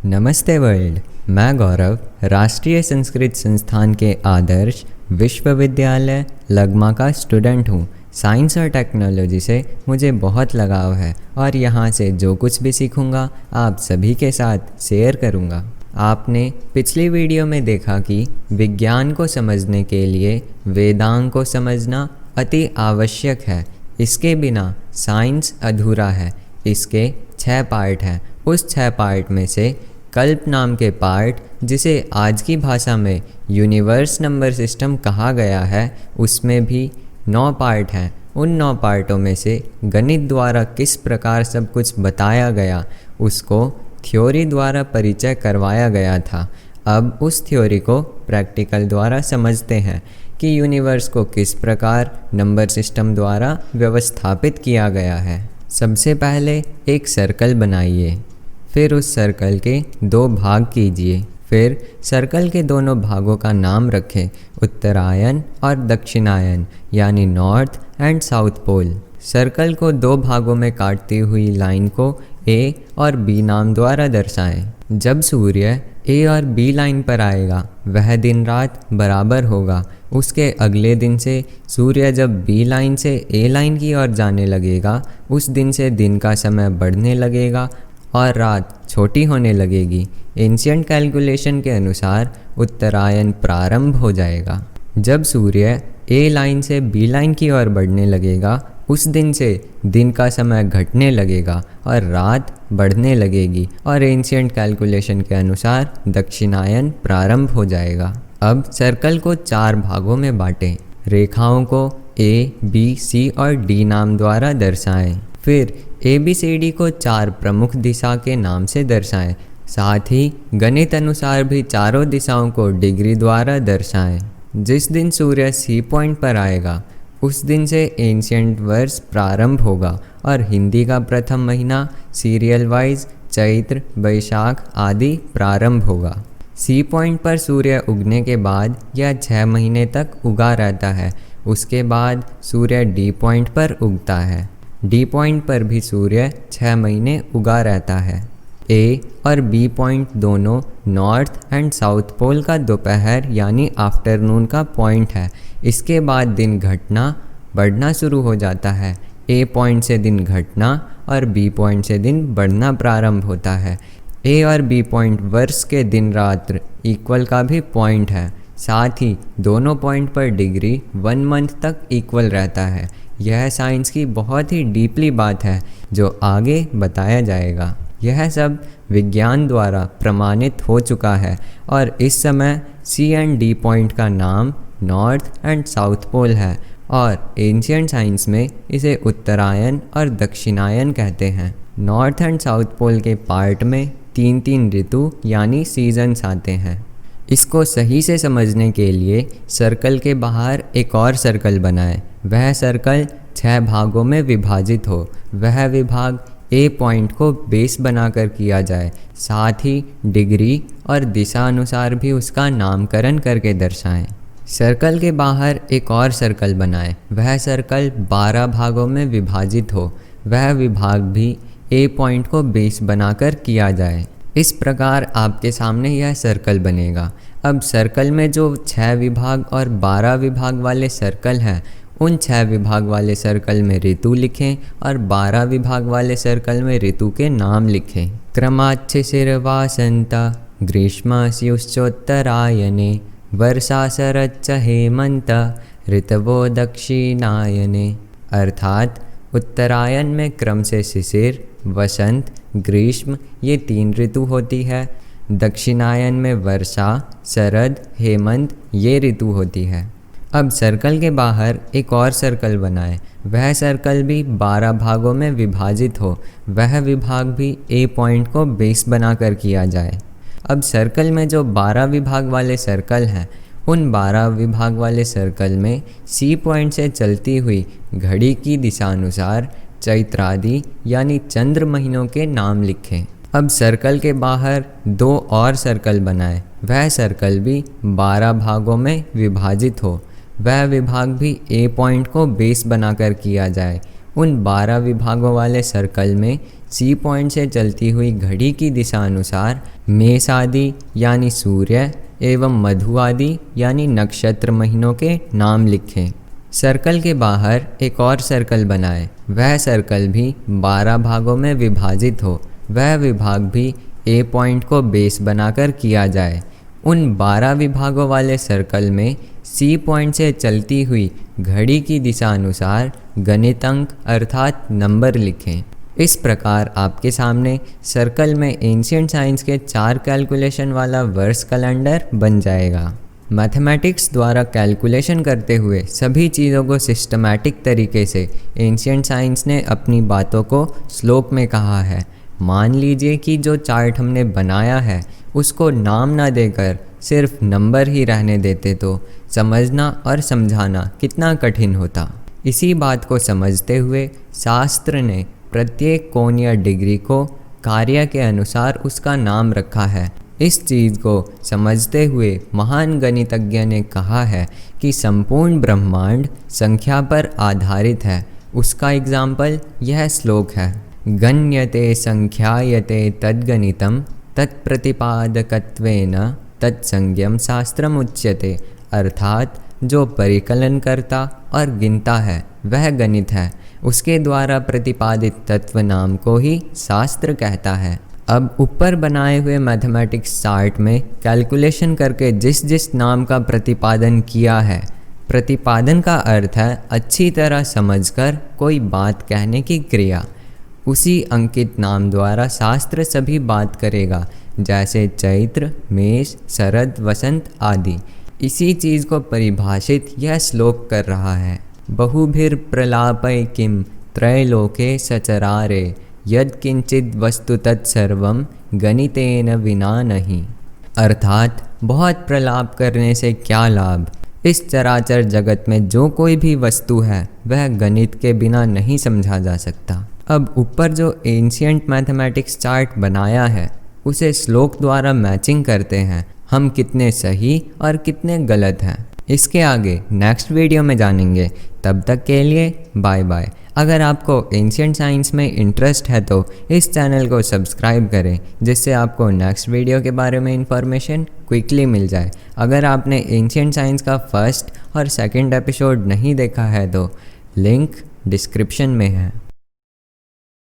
नमस्ते वर्ल्ड। मैं गौरव राष्ट्रीय संस्कृत संस्थान के आदर्श विश्वविद्यालय लगमा का स्टूडेंट हूँ। साइंस और टेक्नोलॉजी से मुझे बहुत लगाव है और यहाँ से जो कुछ भी सीखूँगा आप सभी के साथ शेयर करूँगा। आपने पिछली वीडियो में देखा कि विज्ञान को समझने के लिए वेदांग को समझना अति आवश्यक है। इसके बिना साइंस अधूरा है। इसके 6 पार्ट हैं। उस 6 पार्ट में से कल्प नाम के पार्ट, जिसे आज की भाषा में यूनिवर्स नंबर सिस्टम कहा गया है, उसमें भी 9 पार्ट हैं। उन 9 पार्टों में से गणित द्वारा किस प्रकार सब कुछ बताया गया उसको थ्योरी द्वारा परिचय करवाया गया था। अब उस थ्योरी को प्रैक्टिकल द्वारा समझते हैं कि यूनिवर्स को किस प्रकार नंबर सिस्टम द्वारा व्यवस्थापित किया गया है। सबसे पहले एक सर्कल बनाइए, फिर उस सर्कल के 2 भाग कीजिए। फिर सर्कल के दोनों भागों का नाम रखें, उत्तरायण और दक्षिणायन, यानी north and south pole. Circle को 2 भागों में काटती हुई लाइन को ए और बी नाम द्वारा दर्शाएं। जब सूर्य ए और बी लाइन पर आएगा वह दिन रात बराबर होगा। उसके अगले दिन से सूर्य जब बी लाइन से ए लाइन की ओर जाने लगेगा, उस दिन से दिन का समय बढ़ने लगेगा और रात छोटी होने लगेगी। एंशिएंट कैलकुलेशन के अनुसार उत्तरायण प्रारंभ हो जाएगा। जब सूर्य ए लाइन से बी लाइन की ओर बढ़ने लगेगा, उस दिन से दिन का समय घटने लगेगा और रात बढ़ने लगेगी और एंशिएंट कैलकुलेशन के अनुसार दक्षिणायन प्रारंभ हो जाएगा। अब सर्कल को 4 भागों में बांटें। रेखाओं को ए, बी, सी और डी नाम द्वारा दर्शाएं। फिर ABCD को 4 प्रमुख दिशा के नाम से दर्शाएं। साथ ही गणित अनुसार भी चारों दिशाओं को डिग्री द्वारा दर्शाएं। जिस दिन सूर्य सी पॉइंट पर आएगा उस दिन से एंशिएंट वर्ष प्रारंभ होगा और हिंदी का प्रथम महीना सीरियल वाइज चैत्र, वैशाख आदि प्रारंभ होगा। सी पॉइंट पर सूर्य उगने के बाद यह 6 महीने तक उगा रहता है। उसके बाद सूर्य डी पॉइंट पर उगता है। डी पॉइंट पर भी सूर्य 6 महीने उगा रहता है। ए और बी पॉइंट दोनों नॉर्थ एंड साउथ पोल का दोपहर यानी आफ्टरनून का पॉइंट है। इसके बाद दिन घटना बढ़ना शुरू हो जाता है। ए पॉइंट से दिन घटना और बी पॉइंट से दिन बढ़ना प्रारंभ होता है। ए और बी पॉइंट वर्ष के दिन रात्र इक्वल का भी पॉइंट है। साथ ही दोनों पॉइंट पर डिग्री 1 मंथ तक इक्वल रहता है। यह साइंस की बहुत ही डीपली बात है जो आगे बताया जाएगा। यह सब विज्ञान द्वारा प्रमाणित हो चुका है और इस समय सी एंड डी पॉइंट का नाम नॉर्थ एंड साउथ पोल है और एंशिएंट साइंस में इसे उत्तरायण और दक्षिणायन कहते हैं। नॉर्थ एंड साउथ पोल के पार्ट में 3-3 ऋतु यानी सीजन्स आते हैं। इसको सही से समझने के लिए सर्कल के बाहर एक और सर्कल बनाएं। वह सर्कल 6 भागों में विभाजित हो। वह विभाग ए पॉइंट को बेस बनाकर किया जाए। साथ ही डिग्री और दिशा अनुसार भी उसका नामकरण करके दर्शाएं। सर्कल के बाहर एक और सर्कल बनाएं। वह सर्कल 12 भागों में विभाजित हो। वह विभाग भी ए पॉइंट को बेस बनाकर किया जाए। इस प्रकार आपके सामने यह सर्कल बनेगा। अब सर्कल में जो 6 विभाग और 12 विभाग वाले सर्कल हैं, उन 6 विभाग वाले सर्कल में ऋतु लिखें और 12 विभाग वाले सर्कल में ऋतु के नाम लिखें। क्रमाच्छिशिरवासंता ग्रीष्मस्युश्चोत्तरायणे वर्षा शरच्च हेमंत ऋतवो दक्षिणायने। अर्थात उत्तरायण में क्रम से शिशिर, वसंत, ग्रीष्म ये 3 ऋतु होती है। दक्षिणायन में वर्षा, शरद, हेमंत ये ऋतु होती है। अब सर्कल के बाहर एक और सर्कल बनाएं। वह सर्कल भी 12 भागों में विभाजित हो। वह विभाग भी ए पॉइंट को बेस बनाकर किया जाए। अब सर्कल में जो 12 विभाग वाले सर्कल हैं, उन 12 विभाग वाले सर्कल में सी पॉइंट से चलती हुई घड़ी की दिशा अनुसार चैत्रादि यानी चंद्र महीनों के नाम लिखें। अब सर्कल के बाहर 2 और सर्कल बनाएं। वह सर्कल भी 12 भागों में विभाजित हो। वह विभाग भी ए पॉइंट को बेस बनाकर किया जाए। उन 12 विभागों वाले सर्कल में सी पॉइंट से चलती हुई घड़ी की दिशा अनुसार मेष आदि यानी सूर्य एवं मधु आदि यानी नक्षत्र महीनों के नाम लिखें। सर्कल के बाहर एक और सर्कल बनाएं। वह सर्कल भी 12 भागों में विभाजित हो। वह विभाग भी ए पॉइंट को बेस बनाकर किया जाए। उन 12 विभागों वाले सर्कल में सी पॉइंट से चलती हुई घड़ी की दिशा अनुसार गणित अंक अर्थात नंबर लिखें। इस प्रकार आपके सामने सर्कल में एंशिएंट साइंस के 4 कैलकुलेशन वाला वर्स कैलेंडर बन जाएगा। मैथमेटिक्स द्वारा कैलकुलेशन करते हुए सभी चीज़ों को सिस्टमैटिक तरीके से एंशिएंट साइंस ने अपनी बातों को श्लोक में कहा है। मान लीजिए कि जो चार्ट हमने बनाया है उसको नाम ना देकर सिर्फ नंबर ही रहने देते तो समझना और समझाना कितना कठिन होता। इसी बात को समझते हुए शास्त्र ने प्रत्येक कोण या डिग्री को कार्य के अनुसार उसका नाम रखा है। इस चीज़ को समझते हुए महान गणितज्ञ ने कहा है कि संपूर्ण ब्रह्मांड संख्या पर आधारित है। उसका एग्जाम्पल यह श्लोक है। गण्यते संख्यायते तद्गणितं तत्प्रतिपादकत्वेन तत्संज्ञं शास्त्रम उच्यते। अर्थात जो परिकलन करता और गिनता है वह गणित है। उसके द्वारा प्रतिपादित तत्व नाम को ही शास्त्र कहता है। अब ऊपर बनाए हुए मैथमेटिक्स चार्ट में कैलकुलेशन करके जिस जिस नाम का प्रतिपादन किया है, प्रतिपादन का अर्थ है अच्छी तरह समझकर कोई बात कहने की क्रिया। उसी अंकित नाम द्वारा शास्त्र सभी बात करेगा, जैसे चैत्र, मेष, शरद, वसंत आदि। इसी चीज़ को परिभाषित यह श्लोक कर रहा है। बहुभिर प्रलापय किम त्रैलोके सचरारे यद किंचित वस्तु तत्सर्वम गणितेन विना नहीं। अर्थात बहुत प्रलाप करने से क्या लाभ। इस चराचर जगत में जो कोई भी वस्तु है वह गणित के बिना नहीं समझा जा सकता। अब ऊपर जो एंशिएंट मैथमेटिक्स चार्ट बनाया है उसे श्लोक द्वारा मैचिंग करते हैं हम कितने सही और कितने गलत हैं। इसके आगे नेक्स्ट वीडियो में जानेंगे। तब तक के लिए बाय बाय। अगर आपको एंशिएंट साइंस में इंटरेस्ट है तो इस चैनल को सब्सक्राइब करें, जिससे आपको नेक्स्ट वीडियो के बारे में इंफॉर्मेशन क्विकली मिल जाए। अगर आपने एंशिएंट साइंस का फर्स्ट और सेकंड एपिसोड नहीं देखा है तो लिंक डिस्क्रिप्शन में है।